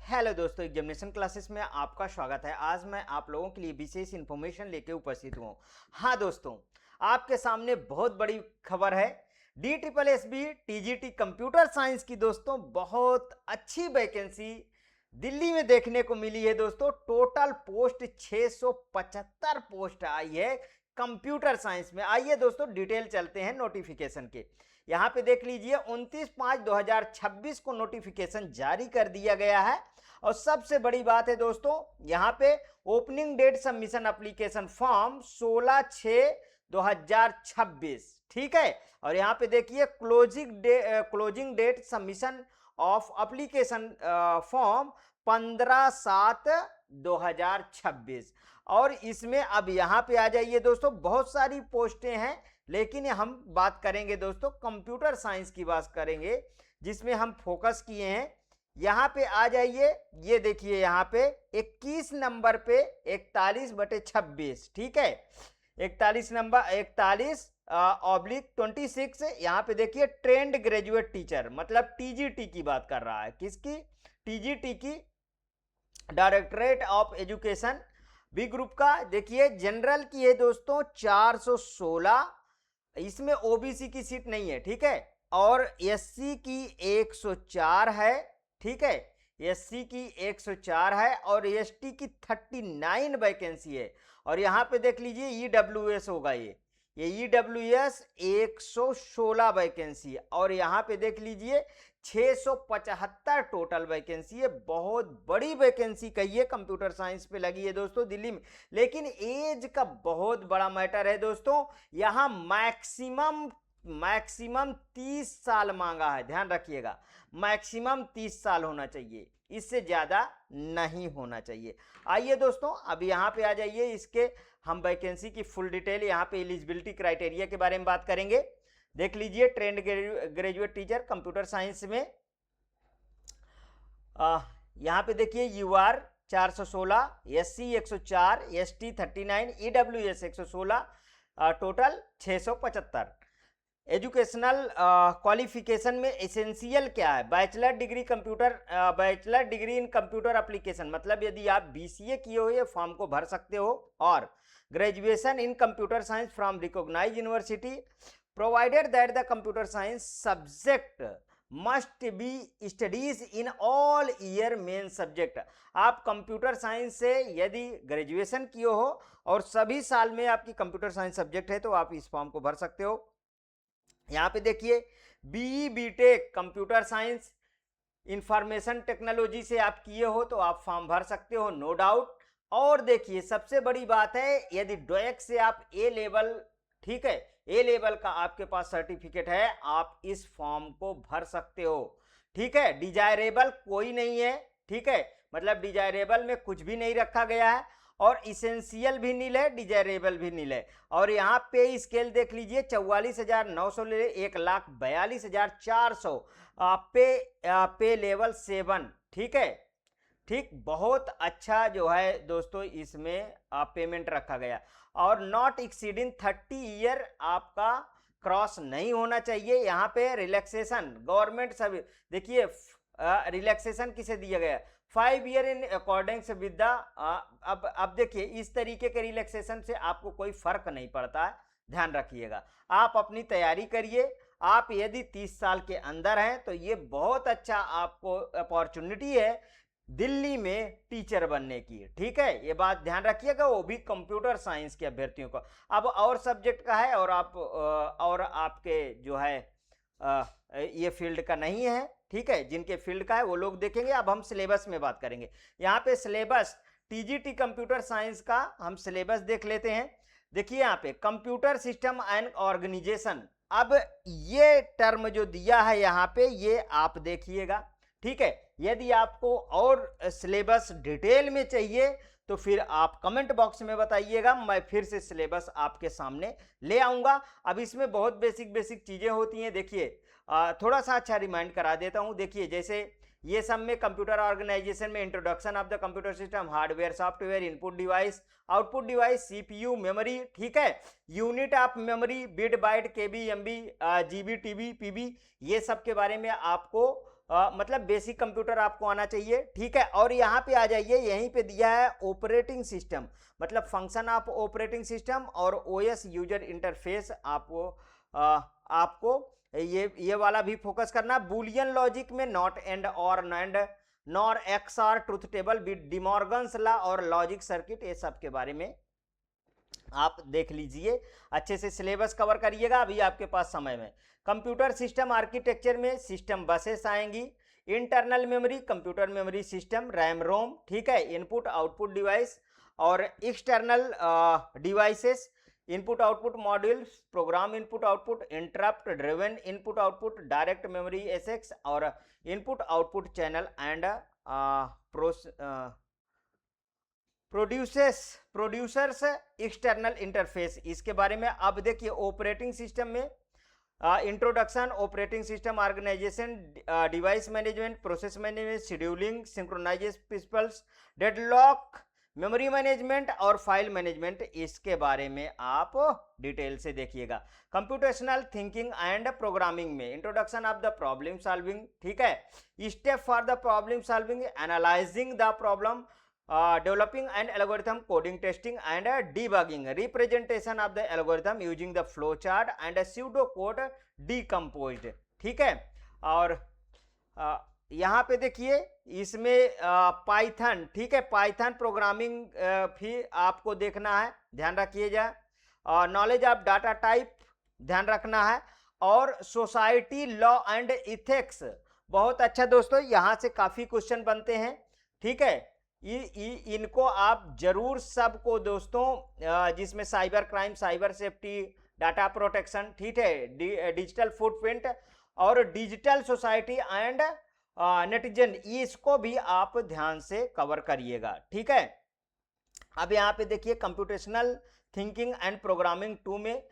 Hello दोस्तों, examination classes में आपका स्वागत है। आज मैं आप लोगों के लिए विशेष इन्फॉर्मेशन लेके उपस्थित हूँ। हाँ दोस्तों, आपके सामने बहुत बड़ी खबर है। DSSB TGT कंप्यूटर साइंस की दोस्तों बहुत अच्छी वैकेंसी दिल्ली में देखने को मिली है। दोस्तों टोटल पोस्ट 675 पोस्ट आई है कंप्यूटर साइंस में। आइए दोस्तों डिटेल चलते हैं नोटिफिकेशन के। यहाँ पे देख लीजिए 29/5/2026 को नोटिफिकेशन जारी कर दिया गया है। और सबसे बड़ी बात है दोस्तों, यहाँ पे opening date submission application form 16/6/2026, ठीक है। और यहाँ पे देखिए closing date submission of application form 15/7/2026। और इसमें अब यहाँ पे आ जाइए दोस्तों, बहुत सारी पोस्टें हैं, लेकिन हम बात करेंगे दोस्तों कंप्यूटर साइंस की बात करेंगे, जिसमें हम फोकस किए हैं। यहाँ पे आ जाइए, ये देखिए यहाँ पे 21 नंबर पे 41/26, ठीक है। 41 नंबर 41/26। यहाँ पे देखिए ट्रेंड ग्रेजुएट टीचर, मतलब TGT की बात कर रहा है। किसकी? TGT की, directorate of education B group का। देखिए जनरल की है दोस्तों 416, इसमें OBC की सीट नहीं है, ठीक है। और SC की 104 है, ठीक है। SC की 104 है और ST की 39 वैकेंसी है। और यहाँ पे देख लीजिए EWS होगा, ये EWS 116 वैकेंसी है। और यहाँ पे देख लीजिए 675 टोटल वैकेंसी है। बहुत बड़ी वैकेंसी कही है कंप्यूटर साइंस पे लगी है दोस्तों दिल्ली में। लेकिन एज का बहुत बड़ा मैटर है दोस्तों। यहाँ मैक्सिमम 30 साल मांगा है, ध्यान रखिएगा। मैक्सिमम 30 साल होना चाहिए, इससे ज्यादा नहीं होना चाहिए। आइए दोस्तों अब यहाँ पे आ जाइए, इसके हम वैकेंसी की फुल डिटेल, यहाँ पे एलिजिबिलिटी क्राइटेरिया के बारे में बात करेंगे। देख लीजिए trained graduate teacher computer science में यहाँ पे देखिए UR 416, SC 104, ST 39, EWS 116, total 675। Educational qualification में एसेंशियल क्या है? Bachelor degree in computer application, मतलब यदि आप BCA किए हो ये फॉर्म को भर सकते हो। और graduation in computer science from recognised university, provided that the computer science subject must be studies in all year main subject. आप कंप्यूटर साइंस से यदि ग्रेजुएशन किए हो और सभी साल में आपकी कंप्यूटर साइंस सब्जेक्ट है तो आप इस फॉर्म को भर सकते हो। यहाँ पे देखिए BE BTech computer science information technology से आप किए हो तो आप फॉर्म भर सकते हो, नो डाउट। और देखिए सबसे बड़ी बात है, यदि DOEC से आप A लेवल, ठीक है, A लेवल का आपके पास सर्टिफिकेट है, आप इस फॉर्म को भर सकते हो, ठीक है। डिजायरेबल कोई नहीं है, ठीक है, मतलब डिजायरेबल में कुछ भी नहीं रखा गया है। और इसेंशियल भी नील है, डिजायरेबल भी नील है। और यहाँ पे स्केल देख लीजिए 44,900 ले 1,42,400 पे लेवल 7, ठीक है, ठीक। बहुत अच्छा जो है दोस्तों इसमें पेमेंट रखा गया। और नॉट एक्सीडिंग 30 ईयर आपका क्रॉस नहीं होना चाहिए। यहाँ पे रिलैक्सेशन गवर्नमेंट सभी देखिए, रिलैक्सेशन किसे दिया गया? 5 year in according with the. अब देखिए इस तरीके के रिलैक्सेशन से आपको कोई फर्क नहीं पड़ता है, ध्यान रखिएगा। आप अपनी तैयारी करिए। आप यदि 30 साल के अंदर हैं तो ये बहुत अच्छा आपको अपॉर्चुनिटी है दिल्ली में टीचर बनने की, ठीक है। ये बात ध्यान रखिएगा, वो भी कंप्यूटर साइंस के अभ्यर्थियों को। अब और सब्जेक्ट का है और आपके जो है ये फील्ड का नहीं है, ठीक है। जिनके फील्ड का है वो लोग देखेंगे। अब हम सिलेबस में बात करेंगे। यहाँ पे सिलेबस TGT कंप्यूटर साइंस का हम सिलेबस देख लेते हैं। देखिए यहाँ पे कंप्यूटर सिस्टम एंड ऑर्गेनाइजेशन। अब ये टर्म जो दिया है यहाँ पे, ये आप देखिएगा, ठीक है। यदि आपको और सिलेबस डिटेल में चाहिए तो फिर आप कमेंट बॉक्स में बताइएगा, मैं फिर से सिलेबस आपके सामने ले आऊंगा। अब इसमें बहुत बेसिक चीजें होती हैं। देखिए थोड़ा सा अच्छा रिमाइंड करा देता हूं। देखिए जैसे ये सब में कंप्यूटर ऑर्गेनाइजेशन में introduction of the computer system, hardware software, input device, output device, CPU, memory, ठीक है, unit of memory, bit byte, KB, MB, GB, TB, PB, ये सब के बारे में आपको मतलब बेसिक कंप्यूटर आपको आना चाहिए, ठीक है। और यहाँ पे आ जाइए, यहीं पे दिया है ऑपरेटिंग सिस्टम, मतलब फंक्शन ऑफ ऑपरेटिंग सिस्टम और ओएस यूजर इंटरफेस आपको ये वाला भी फोकस करना। बुलियन लॉजिक में नॉट एंड और NAND nor x R Truth table with De Morgan's law और लॉजिक सर्किट, ये सब के बारे में आप देख लीजिए, अच्छे से सिलेबस कवर करिएगा अभी आपके पास समय में। कंप्यूटर सिस्टम आर्किटेक्चर में सिस्टम बसेस आएंगी, internal memory computer memory system RAM ROM, ठीक है, इनपुट आउटपुट डिवाइस और external devices, input output modules, programme input output, interrupt driven input output, direct memory access और input output channel and producers external interface, इसके बारे में। अब देखिए operating system में introduction, operating system organisation, device management, process management, scheduling, synchronisation principles, deadlock, memory management और file management, इसके बारे में आप डिटेल से देखिएगा। कंप्यूटेशनल थिंकिंग एंड प्रोग्रामिंग में introduction of the problem solving, ठीक है, step for the problem solving, analysing the problem, developing an algorithm, coding, testing and debugging, representation of the algorithm using the flow chart and a pseudo code decomposed, ठीक है। और यहाँ पे देखिए इसमें Python, ठीक है, पाइथन प्रोग्रामिंग भी आपको देखना है, ध्यान रखिएगा। नॉलेज ऑफ डाटा टाइप ध्यान रखना है, और सोसाइटी लॉ एंड इथिक्स, बहुत अच्छा दोस्तों, यहाँ से काफी क्वेश्चन बनते हैं, ठीक है। इनको आप जरूर सबको दोस्तों, जिसमें cyber crime, cyber safety, data protection, ठीक है, डिजिटल फुटप्रिंट और डिजिटल सोसाइटी एंड नेटिजन, इसको भी आप ध्यान से कवर करिएगा, ठीक है। अब यहाँ पे देखिए कंप्यूटेशनल थिंकिंग एंड प्रोग्रामिंग 2 में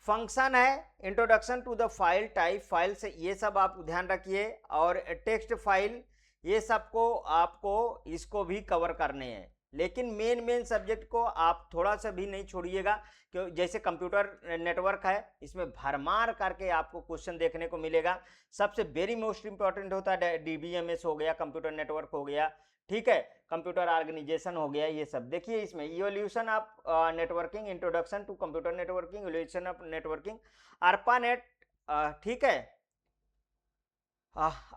फंक्शन है, introduction to the file type, files, ये सब आप ध्यान रखिए, और टेक्स्ट फाइल, ये सबको आपको इसको भी कवर करने हैं। लेकिन मेन सब्जेक्ट को आप थोड़ा सा भी नहीं छोड़िएगा, क्यों, जैसे कंप्यूटर नेटवर्क है, इसमें भरमार करके आपको क्वेश्चन देखने को मिलेगा। सबसे वेरी मोस्ट इंपॉर्टेंट होता है डीबीएमएस हो गया, कंप्यूटर नेटवर्क हो गया, ठीक है, कंप्यूटर ऑर्गेनाइजेशन हो गया, ये सब देखिए इसमें। Evolution of networking, introduction to computer networking, evolution of networking, ARPANET, ठीक है,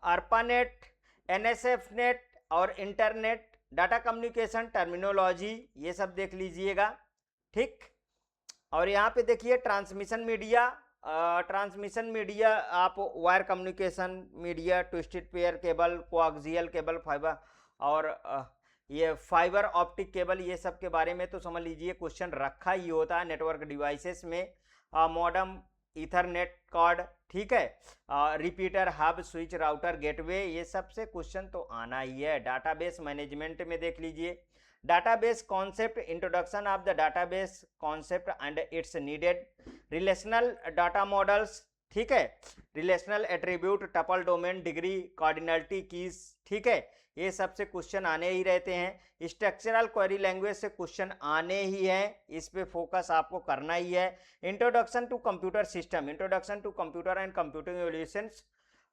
ARPANET, NSF नेट और इंटरनेट, डाटा कम्युनिकेशन टर्मिनोलॉजी, ये सब देख लीजिएगा, ठीक। और यहाँ पे देखिए ट्रांसमिशन मीडिया, ट्रांसमिशन मीडिया आप wire communication media, twisted pair cable, coaxial cable, fibre और ये फाइबर ऑप्टिक केबल, ये सब के बारे में तो समझ लीजिए क्वेश्चन रखा ही होता है नेटवर्क डिवाइसेस में। मॉडेम, इथरनेट कार्ड, ठीक है, repeater, hub, switch, router, gateway, ये सब से क्वेश्चन तो आना ही है। डाटाबेस मैनेजमेंट में देख लीजिए, database concept, introduction of the database concept and it's needed, relational data models, ठीक है, relational attribute, tuple, domain, degree, cardinality, keys, ठीक है, ये सब से क्वेश्चन आने ही रहते हैं। स्ट्रक्चरल क्वेरी लैंग्वेज से क्वेश्चन आने ही हैं, इस पे फोकस आपको करना ही है। Introduction to computer system, introduction to computer and computing evolutions,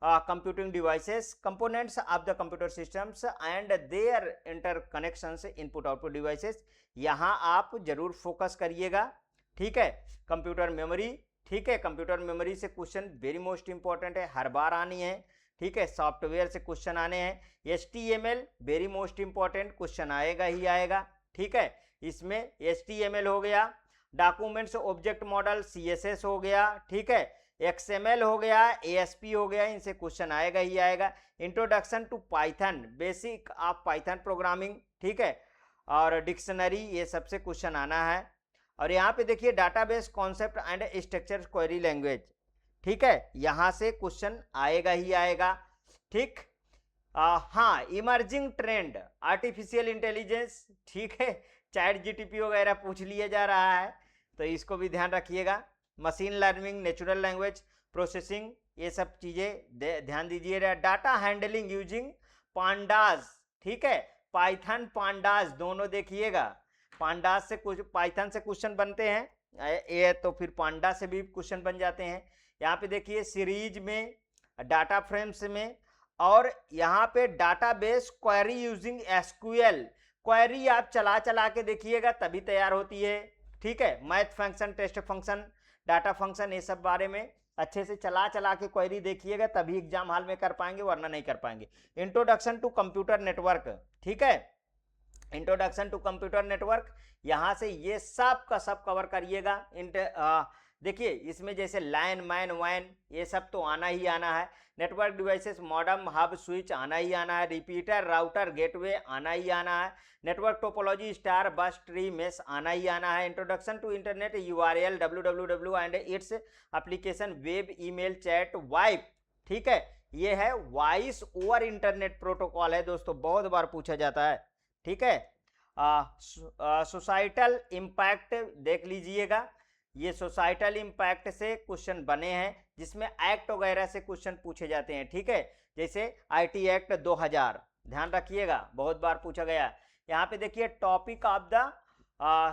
computing devices, components of the computer systems and their interconnections, input output devices, यहाँ आप जरूर फोकस करिएगा, ठीक है। कंप्यूटर मेमोरी, ठीक है, कंप्यूटर मेमोरी से क्वेश्चन वेरी मोस्ट इंपॉर्टेंट है, हर बार आनी है, ठीक है। सॉफ्टवेयर से क्वेश्चन आने हैं, HTML very most important, question आएगा ही आएगा, ठीक है। इसमें HTML हो गया, डॉक्यूमेंट्स ऑब्जेक्ट मॉडल, CSS हो गया, ठीक है, XML हो गया, ASP हो गया, इनसे क्वेश्चन आएगा ही आएगा। Introduction to Python, basic of Python programming, ठीक है, और डिक्शनरी, ये सबसे क्वेश्चन आना है। और यहाँ पे देखिए database concept and structure query language, ठीक है, यहां से क्वेश्चन आएगा ही आएगा, ठीक। हाँ, इमर्जिंग ट्रेंड, आर्टिफिशियल इंटेलिजेंस, ठीक है, चैट GTP वगैरह पूछ लिया जा रहा है, तो इसको भी ध्यान रखिएगा। Machine learning, natural language processing, ये सब चीजें ध्यान दीजिएगा। डाटा हैंडलिंग यूजिंग पांडास, ठीक है, पाइथन पांडास दोनों देखिएगा, पांडास से कुछ पाइथन से क्वेश्चन बनते हैं, ये तो फिर पांडा से भी क्वेश्चन बन जाते हैं। यहाँ पे देखिए सीरीज में, डाटा फ्रेम्स में और यहाँ पे database query using SQL, query आप चला चला के देखिएगा तभी तैयार होती है, ठीक है। Math function, test function, data function, ये सब बारे में अच्छे से चला चला के क्वेरी देखिएगा तभी एग्जाम हॉल में कर पाएंगे, वरना नहीं कर पाएंगे। इंट्रोडक्शन टू कंप्यूटर नेटवर्क, ठीक है, इंट्रोडक्शन टू कंप्यूटर नेटवर्क, यहाँ से ये सब का सब कवर करिएगा। देखिए इसमें जैसे लैन, मैन, वैन, ये सब तो आना ही आना है। Network devices, modem, hub, switch आना ही आना है। रिपीटर, राउटर, गेटवे आना ही आना है। Network topology, star, bus, tree, mesh आना ही आना है। Introduction to internet, URL, www and its application, web, email, chat, VoIP, ठीक है। ये है वॉइस ओवर इंटरनेट प्रोटोकॉल है दोस्तों, बहुत बार पूछा जाता है, ठीक है। सोसाइटल इम्पैक्ट देख लीजिएगा, ये सोसाइटल इम्पैक्ट से क्वेश्चन बने हैं, जिसमें एक्ट वगैरह से क्वेश्चन पूछे जाते हैं, ठीक है। जैसे आईटी एक्ट 2000, ध्यान रखिएगा, बहुत बार पूछा गया। यहाँ पे देखिए topic of the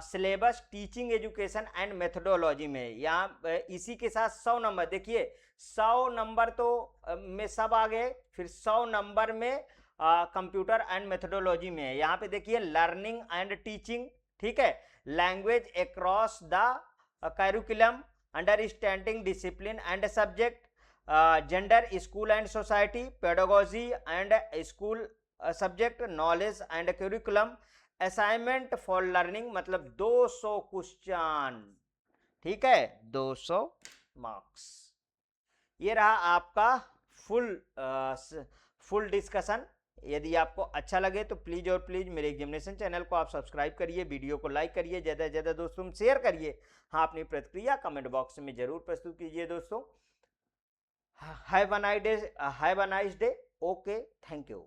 syllabus, teaching education and methodology में, यहाँ इसी के साथ 100 नंबर, देखिए 100 नंबर तो में सब आ गए, फिर 100 नंबर में कंप्यूटर एंड मेथडोलॉजी में है। यहाँ पे देखिए लर्निंग एंड टीचिंग, ठीक है, language across the curriculum, understanding discipline and subject, gender, school and society, pedagogy and school subject, knowledge and curriculum, assignment for learning, मतलब 200 क्वेश्चन, ठीक है, 200 मार्क्स। ये रहा आपका फुल डिस्कशन। यदि आपको अच्छा लगे तो प्लीज और प्लीज मेरे एग्जामिनेशन चैनल को आप सब्सक्राइब करिए, वीडियो को लाइक करिए, ज़्यादा से ज़्यादा दोस्तों में शेयर करिए। हाँ, अपनी प्रतिक्रिया कमेंट बॉक्स में जरूर प्रस्तुत कीजिए दोस्तों। Have a nice day, okay, thank you.